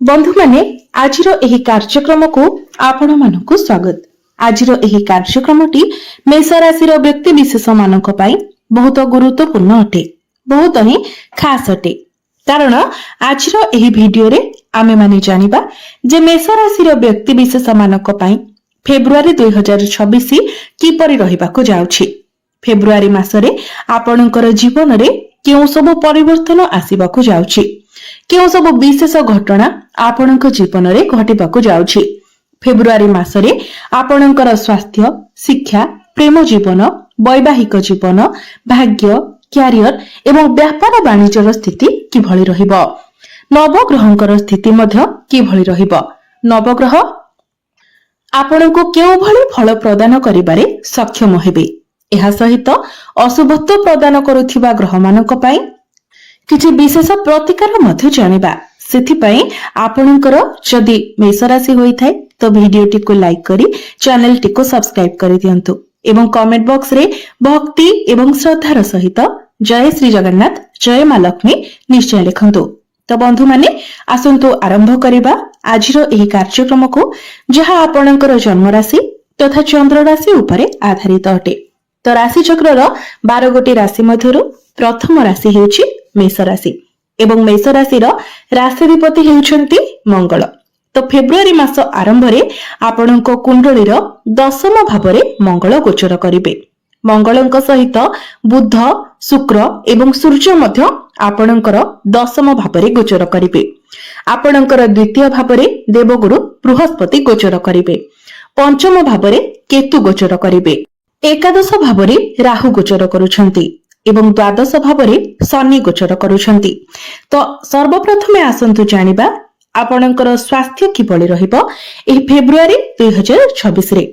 बंधु माने आजिरो एही कार्यक्रम को आपण मानकु स्वागत। आजिरो एही कार्यक्रमटी मेष राशि व्यक्ति विशेष मानक पई बहुत गुरुत्वपूर्ण अटे, बहुत ही खास अटे। कारण आजिरो एही वीडियो रे आमे माने जानिबा जे मेष राशि व्यक्ति विशेष मानक पई फेब्रुआरी 2026 किपरि रहिबाको जाउछि। फेब्रुआरी मासरे आपणकर जीवन रे केउ सब परिवर्तन आसीबाको जाउछि, केउ सब विशेष घटना आपणक जीवन रे घटिबाको जाउछि। फेब्रुआरी मासरे आपणकर स्वास्थ्य, शिक्षा, प्रेम जीवन, वैवाहिक जीवन, भाग्य, क्यारियर एवं व्यापार वाणिज्यर स्थिति किभଳି रहिबो, नवग्रहंकर स्थिति मध्य किभଳି रहिबो, नवग्रह आपणको केउ भଳି फल प्रदान करिबारे सक्षम हेबे। एहा सहित अशुभत्व प्रदान करुथिबा ग्रह मानक पई किछि विशेष प्रतिकार मध्य जानिबा। सेथिपई आपणकर जदि मेष राशि होई थाए तो वीडियोटी को लाइक करी चैनल टी को सब्सक्राइब करि दियंतु एवं कमेंट बॉक्स रे भक्ति एवं श्रद्धार सहित जय श्री जगन्नाथ, जय मां लक्ष्मी निश्चय लिखंतु। तो बंधु माने आसंतु आरंभ करिबा आजिरो एही कार्यक्रम को, जहा आपणकर जन्म राशि तथा चंद्र राशि उपरे आधारित अटे। तो राशि चक्रर 12 गोटी राशि मध्यरु प्रथम राशि हेउछि मेष राशि एवं मेष राशि राशिधिपति हेउछंती मंगल। तो फेब्रुआरी मास आरंभ रे आपणको कुंडलीर दशम भावरे मंगल गोचर करिवे। मंगलंक सहित बुध, शुक्र एवं सूर्य मध्य आपणकर दशम भावरे गोचर करिवे। आपणकर द्वितीय भावरे देवगुरु बृहस्पति गोचर करिवे। पंचम भावरे केतु गोचर करिवे। एकादश भावरे राहु गोचर करुछंती एवं द्वादश भावरे शनि गोचर करुछंती। तो सर्वप्रथमे आसंतु जानिबा आपणकर स्वास्थ्य किभଳି रहिबो एही फेब्रुआरी 2026 रे।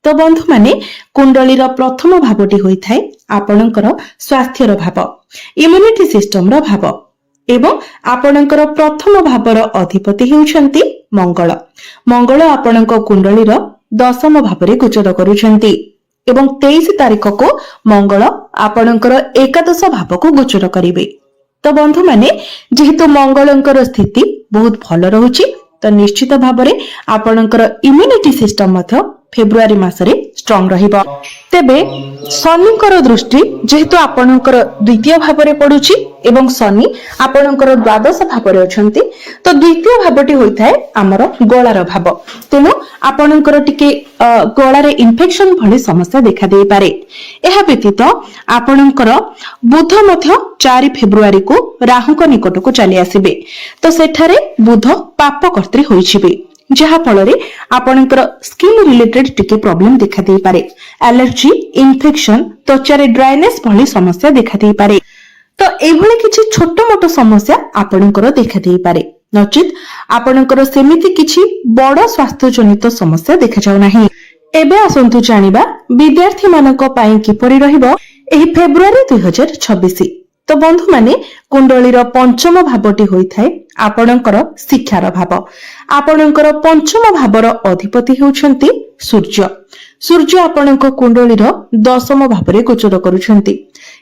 तो बंधु माने कुंडलीर प्रथम भावटी होई थाए आपणकर स्वास्थ्यर भाव, इम्युनिटी सिस्टम रो भाव एवं आपणकर प्रथम भावर अधिपति हेउछंती मंगल। मंगल आपणक कुंडलीर दशम भावरे गोचर करुछंती एवं 23 तारिख को मंगल आपणकर एकादश भाव को गोचर करिवे। तो बंधु माने जेहेतु मंगलंकर स्थिति बहुत भल रहुछि तो निश्चित भावरे आपणकर इम्युनिटी सिस्टम मध्य फेब्रुआरी मासरे स्ट्रांग रहिबो। तेबे शनिकर दृष्टि जेहेतु आपणकर द्वितीय भावरे पडुछि एवं शनि आपणकर द्वादश भावरे अछंती, तो द्वितीय भावटी होई थाए हमर गळार भाव। तेनु आपणकर टिके गळारे इन्फेक्शन भली समस्या देखा देई पारे। एहा व्यतीत आपणकर बुध मध्य 4 फेब्रुआरी को राहुक निकट को चली आसीबे। तो सेठारे बुध पाप कर्त्री होइछिबे, जहा फल आपणकर स्किन रिलेटेड टिके प्रॉब्लम देखा देई पारे। एलर्जी, इन्फेक्शन, त्वचारे ड्राइनेस भली समस्या देखा देई पारे। तो एभली किछि छोट मोट समस्या आपणकर देखा देई पारे, नचित आपणकर सेमिति किछि बड़ स्वास्थ्य जनित समस्या देखा जाउ नाही। एबे आसंतु जानिबा विद्यार्थी मानक पई किपरि रहिबो एही फेब्रुआरी 2026। तो बंधु माने कुंडलीर पंचम भावटी होई थाए आपणकर शिक्षार भाव। आपणकर पंचम भावर अधिपति हेउछंती सूर्य। सूर्य आपणक कुंडलीर दशम भावरे गोचर करुछंती,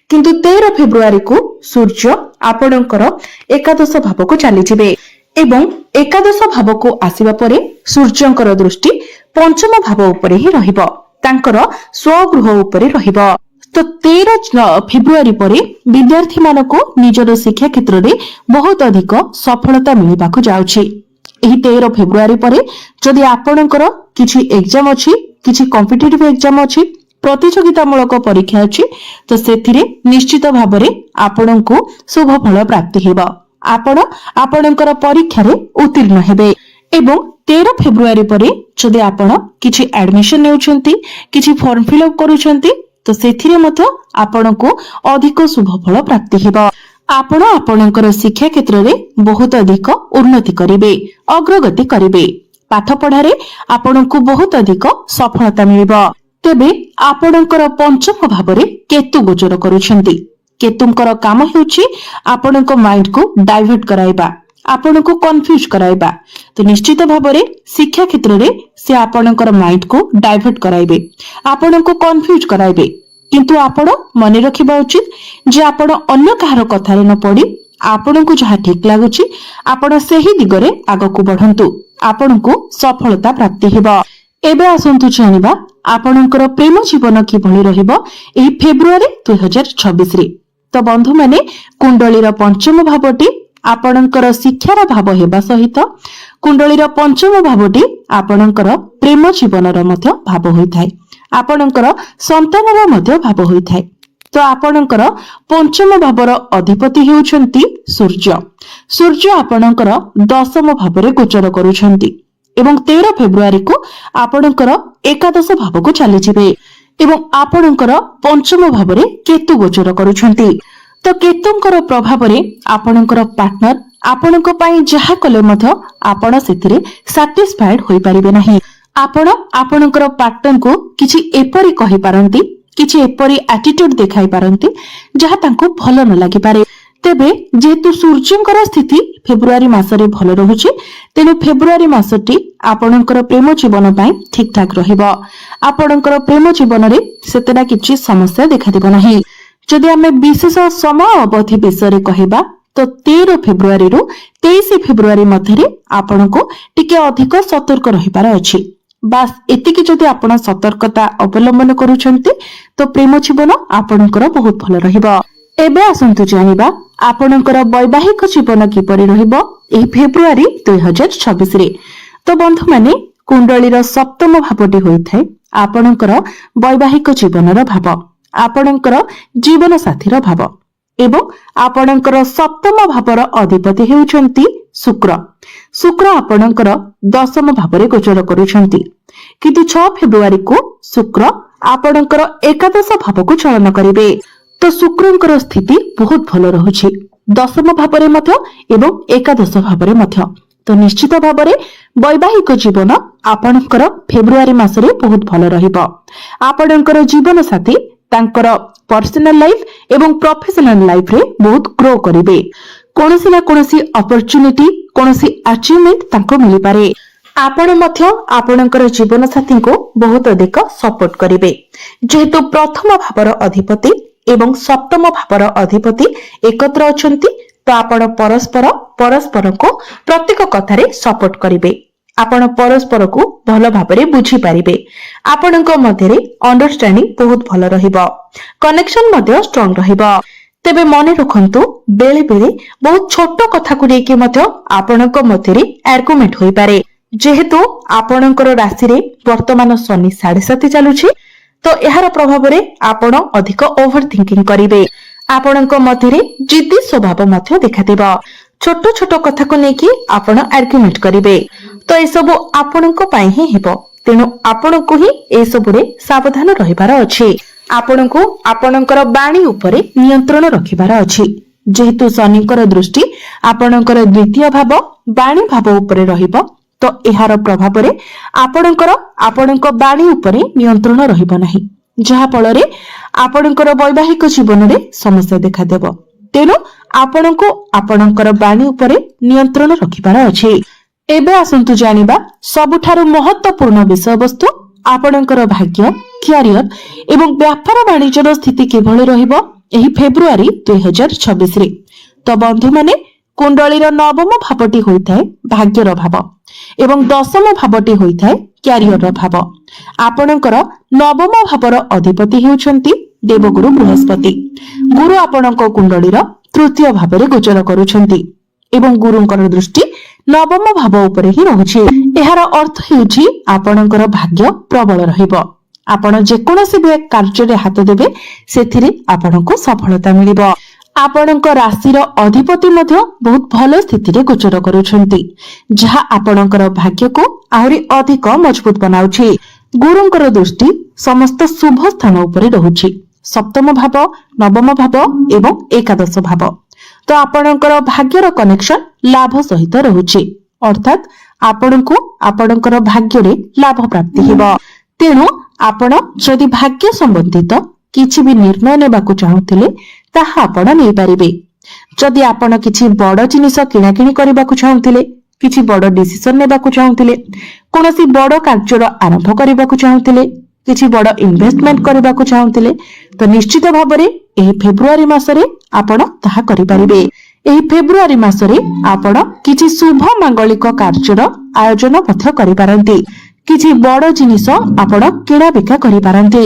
किंतु 13 फेब्रुआरी को सूर्य आपणकर एकादश भाव को चली जिवे एवं एकादश भाव को आसीबा परे सूर्यंकर दृष्टि पंचम भाव उपरे ही रहिबो, तांकर स्वगृह उपरे रहिबो। तो 13 फेब्रुआरी परे विद्यार्थी मानको निजर शिक्षा क्षेत्र में बहुत अधिक सफलता मिलिबाको जाउछि। एही 13 फेब्रुआरी परे जदि आपणकर किछि एग्जाम अछि, किछि कॉम्पिटिटिव एग्जाम अछि, प्रतियोगितामूलक परीक्षा अछि, तो सेथिरे निश्चित भाबरे आपणको शुभ फल प्राप्ति हेबो। आपण आपणकर परीक्षा रे उत्तीर्ण हेबे। एवं 13 फेब्रुआरी परे जदि आपण किछि एडमिशन नेउछंती, किछि फॉर्म फिल अप करूछंती, तो सेथिरे मध्य आपणको अधिक शुभ फल प्राप्ति हेबो। आपण आपणकर शिक्षा क्षेत्र में बहुत अधिक उन्नति करिवे, अग्रगति करिवे। पाठ पढ़ारे आपणको बहुत अधिक सफलता मिलिबो। तेबे आपणकर पंचम भावरे केतु गोचर करूछंती। केतुंकर काम हेउछि आपणको माइंड को डाइवर्ट कराइबा, आपणको कंफ्यूज कराइबा। तो निश्चित भावरे शिक्षा क्षेत्र में से आपणकर माइंड को डाइवर्ट कराइबे, आपणको कंफ्यूज कराइबे। किंतु आपण मन रखिबा उचित जे आपण अन्य कहार कथारे न पड़ी ଆପଣଙ୍କୁ ଯାହା ଠିକ ଲାଗୁଛି ଆପଣ ସେହି ଦିଗରେ ଆଗକୁ ବଢନ୍ତୁ। ଆପଣଙ୍କୁ ସଫଳତା ପ୍ରାପ୍ତି ହେବ। ଏବେ ଆସନ୍ତୁ ଜାଣିବା ଆପଣଙ୍କର ପ୍ରେମ ଜୀବନ କିଭଳି ରହିବ ଏହି ଫେବୃଆରୀ 2026ରେ। ତ ବନ୍ଧୁମାନେ, କୁଣ୍ଡଳୀର ପଞ୍ଚମ ଭାବଟି ଆପଣଙ୍କର ଶିକ୍ଷାର ଭାବ ହେବା ସହିତ କୁଣ୍ଡଳୀର ପଞ୍ଚମ ଭାବଟି ଆପଣଙ୍କର ପ୍ରେମ ଜୀବନର ମଧ୍ୟ ଭାବ ହୋଇଥାଏ। ଆପଣଙ୍କର ସନ୍ତାନର ମଧ୍ୟ ଭାବ ହୋଇଥାଏ। ତ ଆପଣଙ୍କର ପଞ୍ଚମ ଭାବର ଅଧିପତି ହେଉଛନ୍ତି ସୂର୍ଯ୍ୟ। ସୂର୍ଯ୍ୟ ଆପଣଙ୍କର ଦଶମ ଭାବରେ ଗୋଚର କରୁଛନ୍ତି ଏବଂ 13 ଫେବୃଆରୀକୁ ଆପଣଙ୍କର ଏକାଦଶ ଭାବକୁ ଚାଲିଯିବେ ଏବଂ ଆପଣଙ୍କର ପଞ୍ଚମ ଭାବରେ କେତୁ ଗୋଚର କରୁଛନ୍ତି। ତ କେତୁଙ୍କର ପ୍ରଭାବରେ ଆପଣଙ୍କର ପାର୍ଟନର ଆପଣଙ୍କ ପାଇଁ ଯାହା କଲେ ମଧ୍ୟ ଆପଣ ସେଥିରେ ସାଟିସ୍ଫାଏଡ ହୋଇପାରିବେ ନାହିଁ। ଆପଣ ଆପଣଙ୍କର ପାର୍ଟନରଙ୍କୁ କିଛି ଏପରି କହିପାରନ୍ତି, କିଛି ଏପରି ଆଟିଟ୍ୟୁଡ ଦେଖାଇ ପାରନ୍ତି ଯାହା ତାଙ୍କୁ ଭଲ ନ ଲାଗିପାରେ। ତେବେ ଯେହେତୁ ସୂର୍ଯ୍ୟଙ୍କର ସ୍ଥିତି ଫେବୃଆରୀ ମାସରେ ଭଲ ରହୁଛି, ତେଣୁ ଫେବୃଆରୀ ମାସଟି ଆପଣଙ୍କର ପ୍ରେମ ଜୀବନ ପାଇଁ ଠିକ ଠାକ ରହିବ। ଆପଣଙ୍କର ପ୍ରେମ ଜୀବନରେ ସେତେଟା କିଛି ସମସ୍ୟା ଦେଖାଦେବ ନାହିଁ। ଯଦି ଆମେ ବିଶେଷ ସମୟ ଅବଧି ବିଷୟରେ କହିବା ତ 13 ଫେବୃଆରୀରୁ 23 ଫେବୃଆରୀ ମଧ୍ୟରେ ଆପଣଙ୍କୁ ଟିକେ ଅଧିକ ସତର୍କ ରହିବାର ଅଛି। ବାସ୍ ଏତିକି ଯଦି ଆପଣ ସତର୍କତା ଅବଲମ୍ବନ କରୁଛନ୍ତି ତ ପ୍ରେମ ଜୀବନ ଆପଣଙ୍କର ବହୁତ ଭଲ ରହିବ। ଏବେ ଆସନ୍ତୁ ଜାଣିବା ଆପଣଙ୍କର ବୈବାହିକ ଜୀବନ କିପରି ରହିବ ଏହି ଫେବୃଆରୀ 2026ରେ। ତ ବନ୍ଧୁମାନେ, କୁଣ୍ଡଳୀର ସପ୍ତମ ଭାବଟି ହୋଇଥାଏ ଆପଣଙ୍କର ବୈବାହିକ ଜୀବନର ଭାବ, ଆପଣଙ୍କର ଜୀବନ ସାଥୀର ଭାବ ଏବଂ ଆପଣଙ୍କର ସପ୍ତମ ଭାବର ଅଧିପତି ହେଉଛନ୍ତି ଶୁକ୍ର। ଶୁକ୍ର ଆପଣଙ୍କର ଦଶମ ଭାବରେ ଗୋଚର କରୁଛନ୍ତି, କିନ୍ତୁ 6 ଫେବୃଆରୀକୁ ଶୁକ୍ର ଆପଣଙ୍କର ଏକାଦଶ ଭାବକୁ ଚଳନ କରିବେ। ତ ଶୁକ୍ରଙ୍କର ସ୍ଥିତି ବହୁତ ଭଲ ରହୁଛି, ଦଶମ ଭାବରେ ମଧ୍ୟ ଏବଂ ଏକାଦଶ ଭାବରେ ମଧ୍ୟ। ତ ନିଶ୍ଚିତ ଭାବରେ ବୈବାହିକ ଜୀବନ ଆପଣଙ୍କର ଫେବୃଆରୀ ମାସରେ ବହୁତ ଭଲ ରହିବ। ଆପଣଙ୍କର ଜୀବନ ସାଥୀ ତାଙ୍କର ପର୍ସନାଲ ଲାଇଫ ଏବଂ ପ୍ରଫେସନାଲ ଲାଇଫରେ ବହୁତ ଗ୍ରୋ କରିବେ। କୌଣସି ନା କୌଣସି ଅପରଚ୍ୟୁନିଟି, କୌଣସି ଆଚିଭମେଣ୍ଟ ତାଙ୍କୁ ମିଳିପାରେ। ଆପଣ ମଧ୍ୟ ଆପଣଙ୍କର ଜୀବନ ସାଥୀଙ୍କୁ ବହୁତ ଅଧିକ ସପୋର୍ଟ କରିବେ। ଯେହେତୁ ପ୍ରଥମ ଭାବର ଅଧିପତି ଏବଂ ସପ୍ତମ ଭାବର ଅଧିପତି ଏକତ୍ର ଅଛନ୍ତି, ତ ଆପଣ ପରସ୍ପରକୁ ପ୍ରତ୍ୟେକ କଥାରେ ସପୋର୍ଟ କରିବେ। ଆପଣ ପରସ୍ପରକୁ ଭଲ ଭାବରେ ବୁଝିପାରିବେ। ଆପଣଙ୍କ ମଧ୍ୟରେ ଅଣ୍ଡରଷ୍ଟାଣ୍ଡିଂ ବହୁତ ଭଲ ରହିବ, କନେକ୍ସନ ମଧ୍ୟ ଷ୍ଟ୍ରଙ୍ଗ ରହିବ। ତେବେ ମନେ ରଖନ୍ତୁ, ବେଳେ ବେଳେ ବହୁତ ଛୋଟ କଥାକୁ ନେଇକି ମଧ୍ୟ ଆପଣଙ୍କ ମଧ୍ୟରେ ଆର୍ଗୁମେଣ୍ଟ ହୋଇପାରେ। ଯେହେତୁ ଆପଣଙ୍କର ରାଶିରେ ବର୍ତ୍ତମାନ ଶନି 7.5 ଚାଲୁଛି, ତ ଏହାର ପ୍ରଭାବରେ ଆପଣ ଅଧିକ ଓଭର ଥିଙ୍କିଂ କରିବେ। ଆପଣଙ୍କ ମଧ୍ୟରେ ଜିଦ୍ଦି ସ୍ୱଭାବ ମଧ୍ୟ ଦେଖାଦେବ। ଛୋଟ ଛୋଟ କଥାକୁ ନେଇକି ଆପଣ ଆର୍ଗୁମେଣ୍ଟ କରିବେ। ତ ଏସବୁ ଆପଣଙ୍କ ପାଇଁ ହିଁ ହେବ, ତେଣୁ ଆପଣଙ୍କୁ ହିଁ ଏସବୁରେ ସାବଧାନ ରହିବାର ଅଛି। ଆପଣଙ୍କୁ ଆପଣଙ୍କର ବାଣୀ ଉପରେ ନିୟନ୍ତ୍ରଣ ରଖିବାର ଅଛି। ଯେହେତୁ ଶନିଙ୍କର ଦୃଷ୍ଟି ଆପଣଙ୍କର ଦ୍ୱିତୀୟ ଭାବ ବାଣୀ ଭାବ ଉପରେ ରହିବ, ତ ଏହାର ପ୍ରଭାବରେ ଆପଣଙ୍କ ବାଣୀ ଉପରେ ନିୟନ୍ତ୍ରଣ ରହିବ ନାହିଁ, ଯାହା ଫଳରେ ଆପଣଙ୍କର ବୈବାହିକ ଜୀବନରେ ସମସ୍ୟା ଦେଖାଦେବ। ତେଣୁ ଆପଣଙ୍କୁ ଆପଣଙ୍କର ବାଣୀ ଉପରେ ନିୟନ୍ତ୍ରଣ ରଖିବାର ଅଛି। ଏବେ ଆସନ୍ତୁ ଜାଣିବା ସବୁଠାରୁ ମହତ୍ୱପୂର୍ଣ୍ଣ ବିଷୟବସ୍ତୁ ଆପଣଙ୍କର ଭାଗ୍ୟ, କ୍ୟାରିୟର ଏବଂ ବ୍ୟାପାର ବାଣିଜ୍ୟର ସ୍ଥିତି କିଭଳି ରହିବ ଏହି ଫେବୃଆରୀ 2026ରେ। ତ ବନ୍ଧୁମାନେ, କୁଣ୍ଡଳୀର ନବମ ଭାବଟି ହୋଇଥାଏ ଭାଗ୍ୟର ଭାବ ଏବଂ ଦଶମ ଭାବଟି ହୋଇଥାଏ କ୍ୟାରିୟରର ଭାବ। ଆପଣଙ୍କର ନବମ ଭାବର ଅଧିପତି ହେଉଛନ୍ତି ଦେବଗୁରୁ ବୃହସ୍ପତି। ଗୁରୁ ଆପଣଙ୍କ କୁଣ୍ଡଳୀର ତୃତୀୟ ଭାବରେ ଗୋଚର କରୁଛନ୍ତି ଏବଂ ଗୁରୁଙ୍କର ଦୃଷ୍ଟି ନବମ ଭାବ ଉପରେ ହିଁ ରହୁଛି। ଏହାର ଅର୍ଥ ହେଉଛି ଆପଣଙ୍କର ଭାଗ୍ୟ ପ୍ରବଳ ରହିବ। ଆପଣ ଯେକୌଣସି କାର୍ଯ୍ୟରେ ହାତ ଦେବେ ସେଥିରେ ଆପଣଙ୍କୁ ସଫଳତା ମିଳିବ। ଆପଣଙ୍କ ରାଶିର ଅଧିପତି ମଧ୍ୟ ବହୁତ ଭଲ ସ୍ଥିତିରେ ଗୋଚର କରୁଛନ୍ତି, ଯାହା ଆପଣଙ୍କର ଭାଗ୍ୟକୁ ଆହୁରି ଅଧିକ ମଜବୁତ ବନାଉଛି। ଗୁରୁଙ୍କର ଦୃଷ୍ଟି ସମସ୍ତ ଶୁଭ ସ୍ଥାନ ଉପରେ ରହୁଛି, ସପ୍ତମ ଭାବ, ନବମ ଭାବ ଏବଂ ଏକାଦଶ ଭାବ। ତ ଆପଣଙ୍କର ଭାଗ୍ୟର କନେକ୍ସନ ଲାଭ ସହିତ ରହୁଛି, ଅର୍ଥାତ ଆପଣଙ୍କୁ ଆପଣଙ୍କର ଭାଗ୍ୟରେ ଲାଭ ପ୍ରାପ୍ତି ହେବ। ତେଣୁ ଆପଣ ଯଦି ଭାଗ୍ୟ ସମ୍ବନ୍ଧିତ କିଛି ବି ନିର୍ଣ୍ଣୟ ନେବାକୁ ଚାହୁଁଥିଲେ ତାହା ଆପଣ ନେଇପାରିବେ। ଯଦି ଆପଣ କିଛି ବଡ ଜିନିଷ କିଣାକିଣି କରିବାକୁ ଚାହୁଁଥିଲେ, କିଛି ବଡ ଡିସିସନ ନେବାକୁ ଚାହୁଁଥିଲେ, କୌଣସି ବଡ କାର୍ଯ୍ୟର ଆରମ୍ଭ କରିବାକୁ ଚାହୁଁଥିଲେ, କିଛି ବଡ ଇନଭେଷ୍ଟମେଣ୍ଟ କରିବାକୁ ଚାହୁଁଥିଲେ, ତ ନିଶ୍ଚିତ ଭାବରେ ଏହି ଫେବୃଆରୀ ମାସରେ ଆପଣ ତାହା କରିପାରିବେ। ଏହି ଫେବୃଆରୀ ମାସରେ ଆପଣ କିଛି ଶୁଭ ମାଙ୍ଗଳିକ କାର୍ଯ୍ୟର ଆୟୋଜନ ମଧ୍ୟ କରିପାରନ୍ତି। କିଛି ବଡ ଜିନିଷ ଆପଣ କିଣା ବିକା କରିପାରନ୍ତି।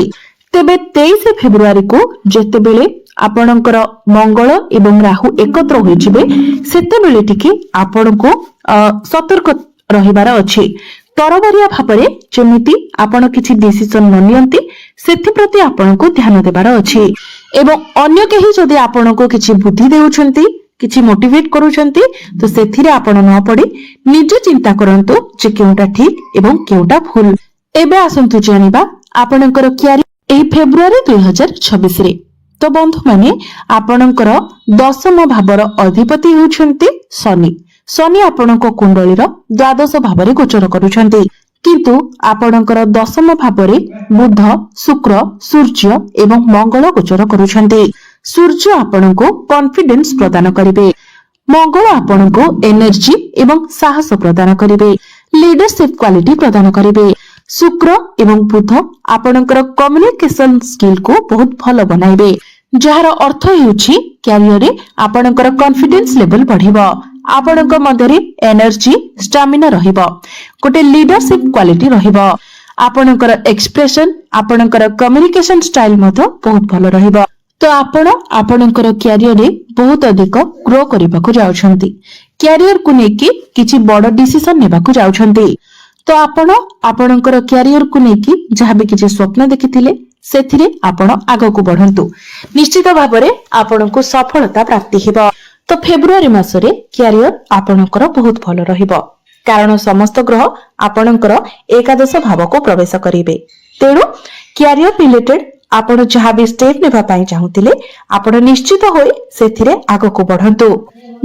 ତେବେ 23 ଫେବୃଆରୀକୁ ଯେତେବେଳେ ଆପଣଙ୍କର ମଙ୍ଗଳ ଏବଂ ରାହୁ ଏକତ୍ର ହୋଇଯିବେ ସେତେବେଳେ ଟିକେ ଆପଣଙ୍କୁ ସତର୍କ ରହିବାର ଅଛି। ତରବରିଆ ଭାବରେ ଯେମିତି ଆପଣ କିଛି ଡିସିସନ ନ ନିଅନ୍ତି ସେଥିପ୍ରତି ଆପଣଙ୍କୁ ଧ୍ୟାନ ଦେବାର ଅଛି। ଏବଂ ଅନ୍ୟ କେହି ଯଦି ଆପଣଙ୍କୁ କିଛି ବୁଦ୍ଧି ଦେଉଛନ୍ତି, କିଛି ମୋଟିଭେଟ କରୁଛନ୍ତି ତ ସେଥିରେ ଆପଣ ନ ପଡି ନିଜ ଚିନ୍ତା କରନ୍ତୁ ଯେ କେଉଁଟା ଠିକ ଏବଂ କେଉଁଟା ଭୁଲ। ଏବେ ଆସନ୍ତୁ ଜାଣିବା ଆପଣଙ୍କର କ୍ୟାରିୟର ଏହି ଫେବୃଆରୀ 2026ରେ। ତ ବନ୍ଧୁମାନେ, ଆପଣଙ୍କର 10ମ ଭାବର ଅଧିପତି ହେଉଛନ୍ତି ଶନି। ଶନି ଆପଣଙ୍କ କୁଣ୍ଡଳୀର 12ଶ ଭାବରେ ଗୋଚର କରୁଛନ୍ତି, କିନ୍ତୁ ଆପଣଙ୍କର 10ମ ଭାବରେ ବୁଧ, ଶୁକ୍ର, ସୂର୍ଯ୍ୟ ଏବଂ ମଙ୍ଗଳ ଗୋଚର କରୁଛନ୍ତି। ସୂର୍ଯ୍ୟ ଆପଣଙ୍କୁ କନଫିଡେନ୍ସ ପ୍ରଦାନ କରିବେ, ମଙ୍ଗଳ ଆପଣଙ୍କୁ ଏନର୍ଜି ଏବଂ ସାହସ ପ୍ରଦାନ କରିବେ, ଲିଡରସିପ କ୍ୱାଲିଟି ପ୍ରଦାନ କରିବେ। ଶୁକ୍ର ଏବଂ ବୁଧ ଆପଣଙ୍କର କମ୍ୟୁନିକେସନ ସ୍କିଲକୁ ବହୁତ ଭଲ ବନାଇବେ, ଯାହାର ଅର୍ଥ ହେଉଛି କ୍ୟାରିୟରରେ ଆପଣଙ୍କର କନଫିଡେନ୍ସ ଲେଭେଲ ବଢିବ, ଆପଣଙ୍କ ମଧ୍ୟରେ ଏନର୍ଜି ଷ୍ଟାମିନା ରହିବ, ଗୋଟେ ଲିଡରସିପ କ୍ୱାଲିଟି ରହିବ, ଆପଣଙ୍କର ଏକ୍ସପ୍ରେସନ, ଆପଣଙ୍କର କମ୍ୟୁନିକେସନ ଷ୍ଟାଇଲ ମଧ୍ୟ ବହୁତ ଭଲ ରହିବ। ତ ଆପଣ ଆପଣଙ୍କର କ୍ୟାରିୟରରେ ବହୁତ ଅଧିକ ଗ୍ରୋ କରିବାକୁ ଯାଉଛନ୍ତି, କ୍ୟାରିୟରକୁ ନେଇକି କିଛି ବଡ ଡିସିସନ ନେବାକୁ ଯାଉଛନ୍ତି। ତ ଆପଣ ଆପଣଙ୍କର କ୍ୟାରିୟରକୁ ନେଇକି ଯାହାବି କିଛି ସ୍ୱପ୍ନ ଦେଖିଥିଲେ ସେଥିରେ ଆପଣ ଆଗକୁ ବଢନ୍ତୁ, ନିଶ୍ଚିତ ଭାବରେ ଆପଣଙ୍କୁ ସଫଳତା ପ୍ରାପ୍ତି ହେବ। ତ ଫେବୃଆରୀ ମାସରେ କ୍ୟାରିୟର ଆପଣଙ୍କର ବହୁତ ଭଲ ରହିବ, କାରଣ ସମସ୍ତ ଗ୍ରହ ଆପଣଙ୍କର ଏକାଦଶ ଭାବକୁ ପ୍ରବେଶ କରିବେ। ତେଣୁ କ୍ୟାରିୟର ରିଲେଟେଡ ଆପଣ ଯାହା ବି ଷ୍ଟେପ ନେବା ପାଇଁ ଚାହୁଁଥିଲେ ଆପଣ ନିଶ୍ଚିତ ହୋଇ ସେଥିରେ ଆଗକୁ ବଢନ୍ତୁ।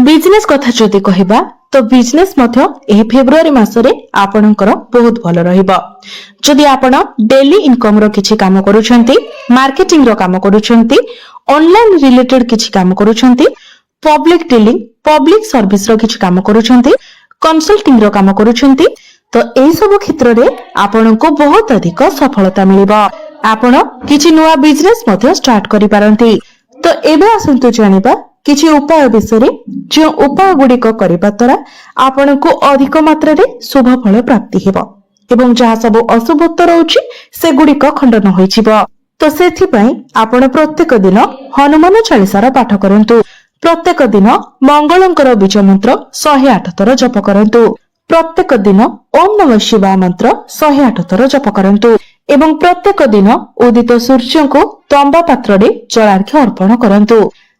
ବିଜନେସ କଥା ଯଦି କହିବା ତ ବିଜନେସ ମଧ୍ୟ ଏହି ଫେବୃଆରୀ ମାସରେ ଆପଣଙ୍କର ବହୁତ ଭଲ ରହିବ। ଯଦି ଆପଣ ଡେଲି ଇନକମ ର କିଛି କାମ କରୁଛନ୍ତି, ମାର୍କେଟିଂ ର କାମ କରୁଛନ୍ତି, ଅନଲାଇନ ରିଲେଟେଡ କିଛି କାମ କରୁଛନ୍ତି, ପବ୍ଲିକ ଡିଲିଂ, ପବ୍ଲିକ ସର୍ଭିସ ର କିଛି କାମ କରୁଛନ୍ତି, କନସଲ୍ଟିଂ ର କାମ କରୁଛନ୍ତି, ତ ଏହି ସବୁ କ୍ଷେତ୍ରରେ ଆପଣଙ୍କୁ ବହୁତ ଅଧିକ ସଫଳତା ମିଳିବ। ଆପଣ କିଛି ନୂଆ ବିଜନେସ ମଧ୍ୟ ଷ୍ଟାର୍ଟ କରିପାରନ୍ତି। ତ ଏବେ ଆସନ୍ତୁ ଜାଣିବା କିଛି ଉପାୟ ବିଷୟରେ, ଯେଉଁ ଉପାୟ ଗୁଡିକ କରିବା ଦ୍ୱାରା ଆପଣଙ୍କୁ ଅଧିକ ମାତ୍ରାରେ ଶୁଭ ଫଳ ପ୍ରାପ୍ତି ହେବ ଏବଂ ଯାହା ସବୁ ଅଶୁଭତ୍ୱ ରହୁଛି ସେଗୁଡିକ ଖଣ୍ଡନ ହୋଇଯିବ। ତ ସେଥିପାଇଁ ଆପଣ ପ୍ରତ୍ୟେକ ଦିନ ହନୁମାନ ଚାଳିସାର ପାଠ କରନ୍ତୁ, ପ୍ରତ୍ୟେକ ଦିନ ମଙ୍ଗଳଙ୍କର ବୀଜ ମନ୍ତ୍ର 108 ଥର ଜପ କରନ୍ତୁ, ପ୍ରତ୍ୟେକ ଦିନ ଓಂ ନମଃ ଶିବାୟ ମନ୍ତ୍ର 108 ଥର ଜପ କରନ୍ତୁ ଏବଂ ପ୍ରତ୍ୟେକ ଦିନ ଉଦିତ ସୂର୍ଯ୍ୟଙ୍କୁ ତମ୍ବା ପାତ୍ରରେ ଜଳାର୍ଘ୍ୟ ଅର୍ପଣ କରନ୍ତୁ।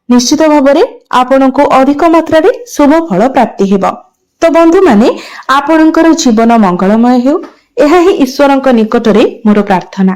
ନିଶ୍ଚିତ ଭାବରେ ଆପଣଙ୍କୁ ଅଧିକ ମାତ୍ରାରେ ଶୁଭ ଫଳ ପ୍ରାପ୍ତି ହେବ। ତ ବନ୍ଧୁମାନେ, ଆପଣଙ୍କର ଜୀବନ ମଙ୍ଗଳମୟ ହେଉ, ଏହା ହିଁ ଈଶ୍ୱରଙ୍କ ନିକଟରେ ମୋର ପ୍ରାର୍ଥନା।